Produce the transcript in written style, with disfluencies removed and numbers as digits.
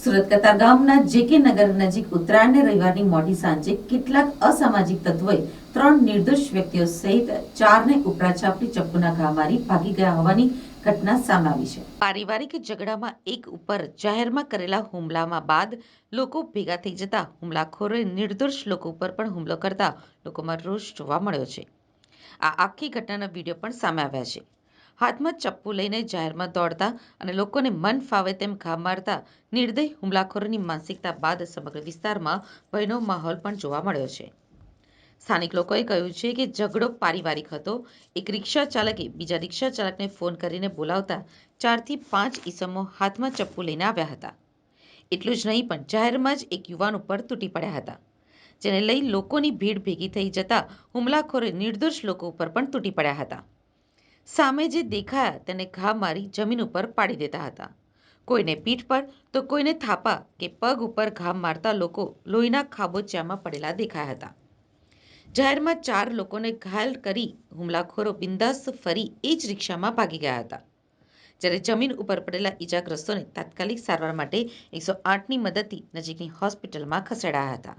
સુરત કતારગામના જેકે નગર નજીક ઉત્તરાયણને રવિવારની મોડી સાંજે કેટલાક અસામાજિક તત્વોએ 3 નિર્દોષ વ્યક્તિઓ સહિત 4ને ઉપરા છાપરી ચપ્પુના ઘા મારી ભાગી ગયા હોવાની ઘટના સામે આવી છે. પારિવારિક ઝઘડામાં એક ઉપર જાહેરમાં કરેલા હુમલામાં બાદ લોકો ભેગા થઈ જતા હુમલાખોરોએ નિર્દોષ લોકો ઉપર પણ હુમલો કરતા લોકોમાં રોષ જોવા મળ્યો છે. આ આખી ઘટનાના વિડીયો પણ સામે આવ્યા છે. હાથમાં ચપ્પુ લઈને જાહેરમાં દોડતા અને લોકોને મન ફાવે તેમ ઘા મારતા નિર્દય હુમલાખોરોની માનસિકતા બાદ સમગ્ર વિસ્તારમાં ભયનો માહોલ પણ જોવા મળ્યો છે. સ્થાનિક લોકોએ કહ્યું છે કે ઝઘડો પારિવારિક હતો. એક રિક્ષા ચાલકે બીજા રિક્ષા ચાલકને ફોન કરીને બોલાવતા 4 થી 5 ઈસમો હાથમાં ચપ્પુ લઈને આવ્યા હતા. એટલું જ નહીં પણ જાહેરમાં જ એક યુવાન ઉપર તૂટી પડ્યા હતા, જેને લઈ લોકોની ભીડ ભેગી થઈ જતા હુમલાખોરે નિર્દોષ લોકો ઉપર પણ તૂટી પડ્યા હતા. સામે જે દેખાયા તેને ઘા મારી જમીન ઉપર પાડી દેતા હતા. કોઈને પીઠ પર તો કોઈને થાપા કે પગ ઉપર ઘા મારતા લોકો લોહીના ખાબોચિયામાં પડેલા દેખાયા હતા. જાહેરમાં 4 લોકોને ઘાયલ કરી હુમલાખોરો બિંદાસ ફરી એ જ રિક્ષામાં ભાગી ગયા હતા. જ્યારે જમીન ઉપર પડેલા ઈજાગ્રસ્તોને તાત્કાલિક સારવાર માટે 108ની મદદથી નજીકની હોસ્પિટલમાં ખસેડાયા હતા.